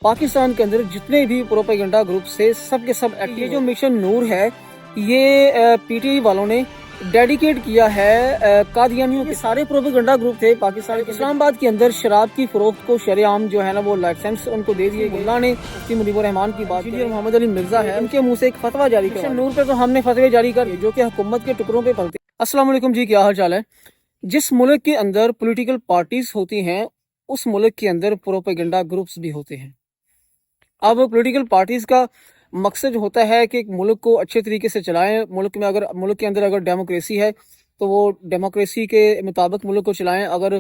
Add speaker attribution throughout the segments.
Speaker 1: پاکستان کے اندر جتنے بھی پروپیگنڈا گروپ سے سب کے سب یہ جو مشن نور ہے یہ پی ٹی آئی والوں نے ڈیڈیکیٹ کیا ہے قادیانیوں کے سارے پروپیگنڈا گروپ تھے پاکستان اسلام آباد کے اندر شراب کی فروخت کو شرع عام جو ہے نا وہ لائسنس ان کو دے دیے گئے۔ اللہ نے مفتی مجیب الرحمان کی بات کی اور محمد علی مرزا ہے ان کے منہ سے ایک فتویٰ جاری کیا نور پہ تو ہم نے فتوے جاری کر جو کہ حکومت کے ٹکڑوں پہ پلتے۔ السلام علیکم جی، کیا حال چال ہے؟ جس ملک کے اندر پولیٹیکل پارٹیز ہوتی ہیں اس ملک کے اندر پروپیگنڈا گروپس بھی ہوتے ہیں۔ اب پولیٹیکل پارٹیز کا مقصد ہوتا ہے کہ ایک ملک کو اچھے طریقے سے چلائیں، ملک کے اندر اگر ڈیموکریسی ہے تو وہ ڈیموکریسی کے مطابق ملک کو چلائیں، اگر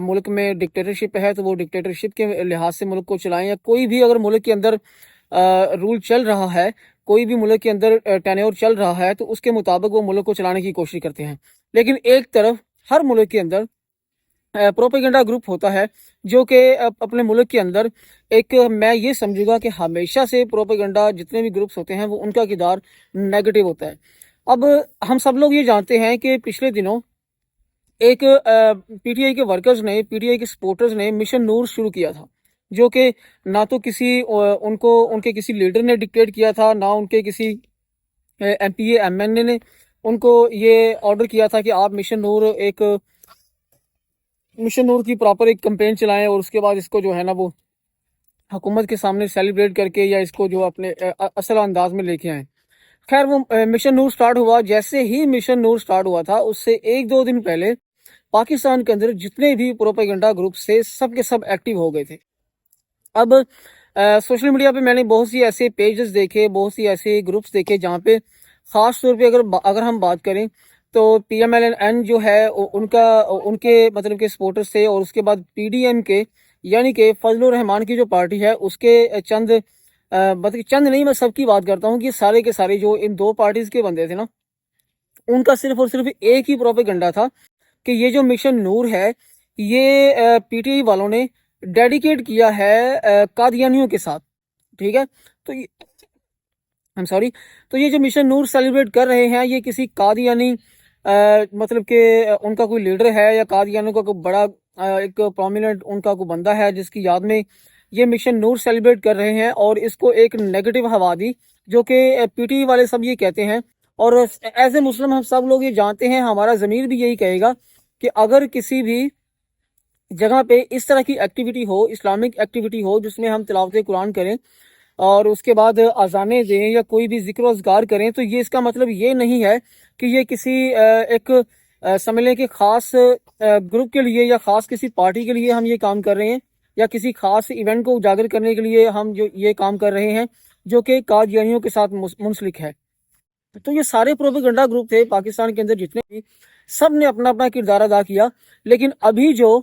Speaker 1: ملک میں ڈکٹیٹرشپ ہے تو وہ ڈکٹیٹرشپ کے لحاظ سے ملک کو چلائیں، یا کوئی بھی اگر ملک کے اندر رول چل رہا ہے، کوئی بھی ملک کے اندر ٹینیور چل رہا ہے تو اس کے مطابق وہ ملک کو چلانے کی کوشش کرتے ہیں۔ لیکن ایک طرف ہر ملک کے اندر پروپیگنڈا گروپ ہوتا ہے جو کہ اپنے ملک کے اندر ایک، میں یہ سمجھوں گا کہ ہمیشہ سے پروپیگنڈا جتنے بھی گروپس ہوتے ہیں وہ ان کا کردار نیگیٹو ہوتا ہے۔ اب ہم سب لوگ یہ جانتے ہیں کہ پچھلے دنوں ایک پی ٹی آئی کے ورکرز نے، پی ٹی آئی کے سپورٹرز نے مشن نور شروع کیا تھا، جو کہ نہ تو ان کے کسی لیڈر نے ڈکٹیٹ کیا تھا، نہ ان کے کسی M P A M N A نے ان کو یہ آرڈر کیا تھا کہ آپ مشن نور کی پراپر ایک کمپین چلائیں اور اس کے بعد اس کو جو ہے نا وہ حکومت کے سامنے سیلیبریٹ کر کے یا اس کو جو اپنے اصل انداز میں لے کے آئیں۔ خیر وہ مشن نور سٹارٹ ہوا، جیسے ہی مشن نور سٹارٹ ہوا تھا اس سے ایک دو دن پہلے پاکستان کے اندر جتنے بھی پروپیگنڈا گروپ سے سب کے سب ایکٹیو ہو گئے تھے۔ اب سوشل میڈیا پہ میں نے بہت سی ایسے پیجز دیکھے، بہت سی ایسے گروپس دیکھے جہاں پہ خاص طور پہ اگر ہم بات کریں تو پی ایم ایل این جو ہے ان کے مطلب کہ سپورٹرز تھے، اور اس کے بعد پی ڈی ایم کے یعنی کہ فضل الرحمان کی جو پارٹی ہے اس کے چند نہیں، میں سب کی بات کرتا ہوں کہ سارے کے سارے جو ان دو پارٹیز کے بندے تھے نا، ان کا صرف اور صرف ایک ہی پروپیگنڈا تھا کہ یہ جو مشن نور ہے یہ پی ٹی آئی والوں نے ڈیڈیکیٹ کیا ہے قادیانیوں کے ساتھ، ٹھیک ہے؟ تو یہ جو مشن نور سیلیبریٹ کر رہے ہیں یہ کسی قادیانی مطلب کہ ان کا کوئی لیڈر ہے یا قادیانیوں کا کوئی بڑا ایک پرومیننٹ ان کا کوئی بندہ ہے جس کی یاد میں یہ مشن نور سیلیبریٹ کر رہے ہیں، اور اس کو ایک نیگیٹو ہوا دی، جو کہ پی ٹی آئی والے سب یہ کہتے ہیں، اور ایز اے مسلم ہم سب لوگ یہ جانتے ہیں، ہمارا ضمیر بھی یہی کہے گا کہ اگر کسی بھی جگہ پہ اس طرح کی ایکٹیویٹی ہو، اسلامک ایکٹیویٹی ہو جس میں ہم تلاوت قرآن کریں اور اس کے بعد اذانیں دیں یا کوئی بھی ذکر و اذکار کریں، تو یہ اس کا مطلب یہ نہیں ہے کہ یہ کسی ایک سمجھ لیں کہ خاص گروپ کے لیے یا خاص کسی پارٹی کے لیے ہم یہ کام کر رہے ہیں، یا کسی خاص ایونٹ کو اجاگر کرنے کے لیے ہم جو یہ کام کر رہے ہیں جو کہ قادیانیوں کے ساتھ منسلک ہے۔ تو یہ سارے پروپیگنڈا گروپ تھے پاکستان کے اندر جتنے بھی، سب نے اپنا اپنا کردار ادا کیا۔ لیکن ابھی جو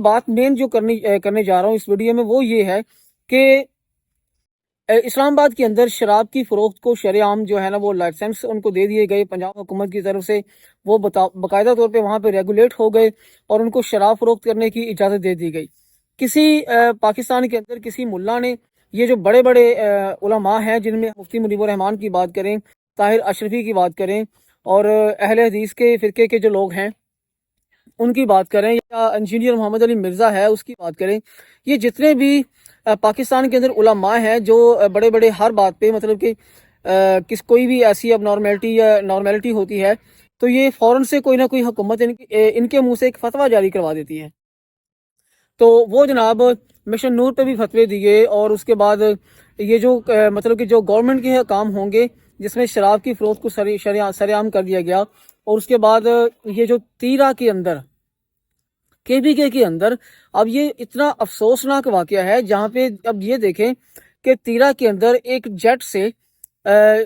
Speaker 1: بات مین جو کرنے جا رہا ہوں اس ویڈیو میں وہ یہ ہے کہ اسلام آباد کے اندر شراب کی فروخت کو شرع عام جو ہے نا وہ لائسنس ان کو دے دیے گئے پنجاب حکومت کی طرف سے، وہ باقاعدہ طور پہ وہاں پہ ریگولیٹ ہو گئے اور ان کو شراب فروخت کرنے کی اجازت دے دی گئی۔ کسی پاکستان کے اندر کسی ملا نے، یہ جو بڑے بڑے علماء ہیں جن میں مفتی مجیب الرحمان کی بات کریں، طاہر اشرفی کی بات کریں، اور اہل حدیث کے فرقے کے جو لوگ ہیں ان کی بات کریں، یا انجینئر محمد علی مرزا ہے اس کی بات کریں، یہ جتنے بھی پاکستان کے اندر علماء ہیں جو بڑے بڑے ہر بات پہ مطلب کہ کوئی بھی ایسی اب نارملٹی ہوتی ہے تو یہ فوراً سے کوئی نہ کوئی حکومت ان کے منہ سے ایک فتویٰ جاری کروا دیتی ہے۔ تو وہ جناب مشن نور پہ بھی فتوے دیے، اور اس کے بعد یہ جو مطلب کہ جو گورنمنٹ کے کام ہوں گے جس میں شراب کی فروخت کو سر عام کر دیا گیا، اور اس کے بعد یہ جو تیرا کے اندر کے بی کے اندر اب یہ اتنا افسوسناک واقعہ ہے جہاں پہ اب یہ دیکھیں کہ تیرا کے اندر ایک جیٹ سے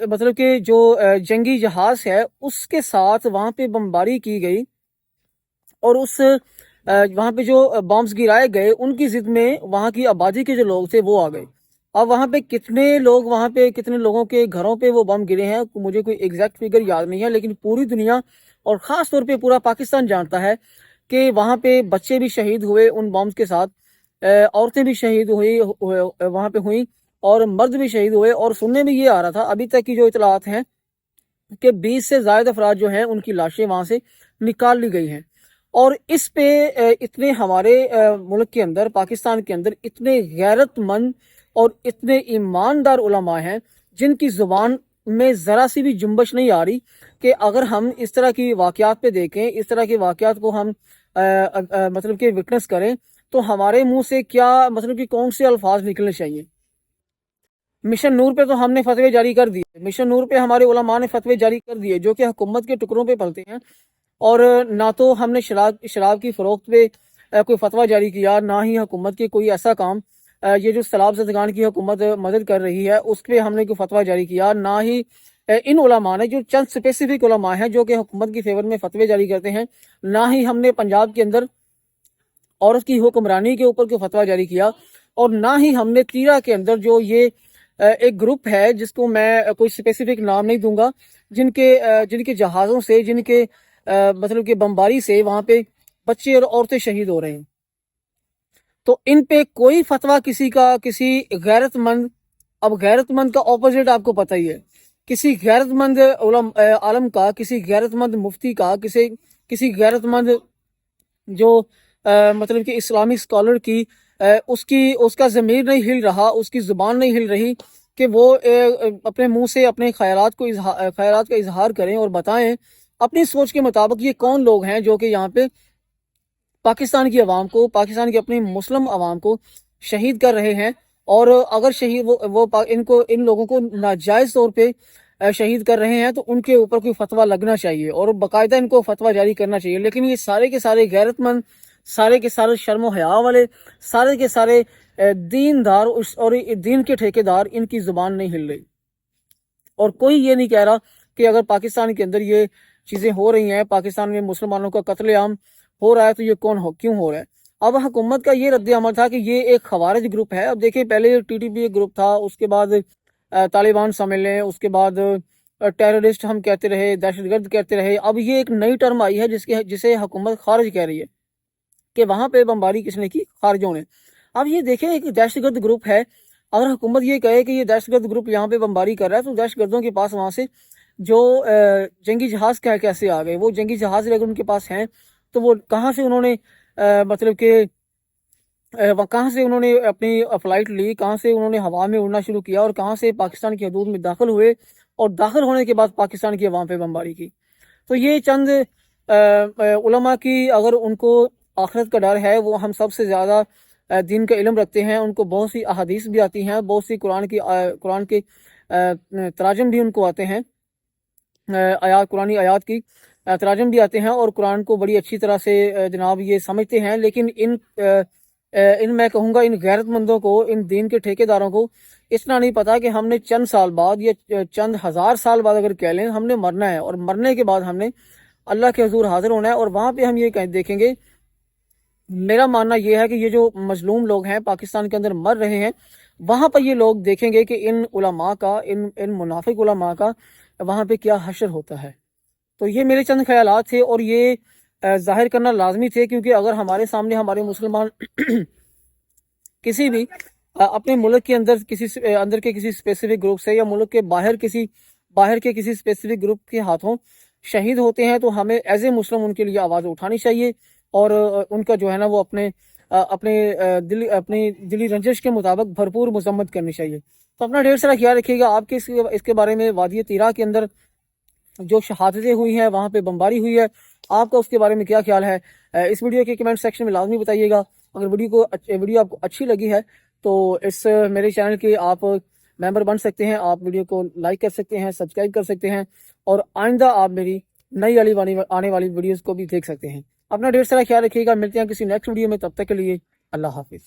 Speaker 1: مطلب کہ جو جنگی جہاز ہے اس کے ساتھ وہاں پہ بمباری کی گئی، اور وہاں پہ جو بامز گرائے گئے ان کی ضد میں وہاں کی آبادی کے جو لوگ تھے وہ آ گئے۔ اب وہاں پہ کتنے لوگوں کے گھروں پہ وہ بم گرے ہیں مجھے کوئی ایگزیکٹ فگر یاد نہیں ہے، لیکن پوری دنیا اور خاص طور پہ پورا پاکستان جانتا ہے کہ وہاں پہ بچے بھی شہید ہوئے ان بامز کے ساتھ، عورتیں بھی شہید ہوئی وہاں پہ ہوئیں، اور مرد بھی شہید ہوئے، اور سننے میں یہ آ رہا تھا ابھی تک کی جو اطلاعات ہیں کہ 20 سے زائد افراد جو ہیں ان کی لاشیں وہاں سے نکال لی گئی ہیں۔ اور اس پہ اتنے ہمارے ملک کے اندر، پاکستان کے اندر اتنے غیرت مند اور اتنے ایماندار علماء ہیں جن کی زبان میں ذرا سی بھی جنبش نہیں آ رہی کہ اگر ہم اس طرح کی واقعات پہ دیکھیں، اس طرح کے واقعات کو ہم مطلب کہ وٹنس کریں تو ہمارے منہ سے کیا مطلب کہ کون سے الفاظ نکلنے چاہیے۔ مشن نور پہ تو ہم نے فتوے جاری کر دیے، مشن نور پہ ہمارے علماء نے فتوے جاری کر دیے جو کہ حکومت کے ٹکڑوں پہ پلتے ہیں، اور نہ تو ہم نے شراب کی فروخت پہ کوئی فتویٰ جاری کیا، نہ ہی حکومت کے کوئی ایسا کام یہ جو سیلاب زدگان کی حکومت مدد کر رہی ہے اس پہ ہم نے کوئی فتویٰ جاری کیا، نہ ہی ان علماء نے جو چند اسپیسیفک علماء ہیں جو کہ حکومت کی فیور میں فتوے جاری کرتے ہیں، نہ ہی ہم نے پنجاب کے اندر عورت کی حکمرانی کے اوپر کوئی فتویٰ جاری کیا، اور نہ ہی ہم نے تیرا کے اندر جو یہ ایک گروپ ہے جس کو میں کوئی اسپیسیفک نام نہیں دوں گا، جن کے جہازوں سے، جن کے مطلب کہ بمباری سے وہاں پہ بچے اور عورتیں شہید ہو رہے ہیں، تو ان پہ کوئی فتویٰ کسی غیرت مند، اب غیرت مند کا اپوزٹ آپ کو پتہ ہی ہے، کسی غیرت مند عالم کا، کسی غیرت مند مفتی کا، کسی غیرت مند جو مطلب کہ اسلامی اسکالر کی اس کا ضمیر نہیں ہل رہا، اس کی زبان نہیں ہل رہی کہ وہ اپنے منہ سے اپنے خیالات کا اظہار کریں اور بتائیں اپنی سوچ کے مطابق یہ کون لوگ ہیں جو کہ یہاں پہ پاکستان کی عوام کو، پاکستان کی اپنی مسلم عوام کو شہید کر رہے ہیں، اور اگر شہید ان لوگوں کو ناجائز طور پہ شہید کر رہے ہیں تو ان کے اوپر کوئی فتویٰ لگنا چاہیے اور باقاعدہ ان کو فتویٰ جاری کرنا چاہیے۔ لیکن یہ سارے کے سارے غیرت مند، سارے کے سارے شرم و حیا والے، سارے کے سارے دیندار اور دین کے ٹھیکیدار، ان کی زبان نہیں ہل رہی، اور کوئی یہ نہیں کہہ رہا کہ اگر پاکستان کے اندر یہ چیزیں ہو رہی ہیں، پاکستان میں مسلمانوں کا قتل عام ہو رہا ہے تو یہ کیوں ہو رہا ہے۔ اب حکومت کا یہ رد عمل تھا کہ یہ ایک خوارج گروپ ہے۔ اب دیکھیں، پہلے ٹی ٹی پی ایک گروپ تھا، اس کے بعد طالبان سمجھ لیں، اس کے بعد ٹیررسٹ ہم کہتے رہے، دہشت گرد کہتے رہے، اب یہ ایک نئی ٹرم آئی ہے جسے حکومت خارج کہہ رہی ہے کہ وہاں پہ بمباری کس نے کی؟ خارجوں نے۔ اب یہ دیکھیں، ایک دہشت گرد گروپ ہے، اگر حکومت یہ کہے کہ یہ دہشت گرد گروپ یہاں پہ بمباری کر رہا ہے تو دہشت گردوں کے پاس وہاں سے جو جنگی جہاز کیسے آ گئے؟ وہ جنگی جہاز اگر ان کے پاس ہیں تو وہ کہاں سے انہوں نے مطلب کہ کہاں سے انہوں نے اپنی فلائٹ لی، کہاں سے انہوں نے ہوا میں اڑنا شروع کیا، اور کہاں سے پاکستان کی حدود میں داخل ہوئے، اور داخل ہونے کے بعد پاکستان کی عوام پہ بمباری کی۔ تو یہ چند علماء کی، اگر ان کو آخرت کا ڈر ہے، وہ ہم سب سے زیادہ دین کا علم رکھتے ہیں، ان کو بہت سی احادیث بھی آتی ہیں، بہت سی قرآن کے تراجم بھی ان کو آتے ہیں، قرآنی آیات کی تراجم بھی آتے ہیں، اور قرآن کو بڑی اچھی طرح سے جناب یہ سمجھتے ہیں۔ لیکن میں کہوں گا ان غیرت مندوں کو، ان دین کے ٹھیکیداروں کو اتنا نہیں پتا کہ ہم نے چند سال بعد یا چند ہزار سال بعد اگر کہہ لیں، ہم نے مرنا ہے، اور مرنے کے بعد ہم نے اللہ کے حضور حاضر ہونا ہے، اور وہاں پہ ہم یہ دیکھیں گے۔ میرا ماننا یہ ہے کہ یہ جو مظلوم لوگ ہیں پاکستان کے اندر مر رہے ہیں، وہاں پر یہ لوگ دیکھیں گے کہ ان علماء کا، ان منافق علماء کا وہاں پہ کیا حشر ہوتا ہے۔ تو یہ میرے چند خیالات تھے، اور یہ ظاہر کرنا لازمی تھے، کیونکہ اگر ہمارے سامنے ہمارے مسلمان کسی بھی اپنے ملک کے اندر کے کسی اسپیسیفک گروپ سے، یا ملک کے باہر کے کسی اسپیسیفک گروپ کے ہاتھوں شہید ہوتے ہیں، تو ہمیں ایز اے مسلم ان کے لیے آواز اٹھانی چاہیے، اور ان کا جو ہے نا وہ اپنی دلی رنجش کے مطابق بھرپور مذمت کرنی چاہیے۔ تو اپنا ڈھیر سارا خیال رکھیے گا۔ آپ کے اس کے بارے میں وادی تیرا کے اندر جو شہادتیں ہوئی ہیں، وہاں پہ بمباری ہوئی ہے، آپ کا اس کے بارے میں کیا خیال ہے؟ اس ویڈیو کے کمنٹ سیکشن میں لازمی بتائیے گا۔ اگر ویڈیو آپ کو اچھی لگی ہے تو میرے چینل کے آپ ممبر بن سکتے ہیں، آپ ویڈیو کو لائک کر سکتے ہیں، سبسکرائب کر سکتے ہیں، اور آئندہ آپ میری نئی آنے والی ویڈیوز کو بھی دیکھ سکتے ہیں۔ اپنا ڈھیر سارا خیال رکھیے گا۔ ملتے ہیں کسی نیکسٹ ویڈیو میں، تب تک کے لیے اللہ حافظ۔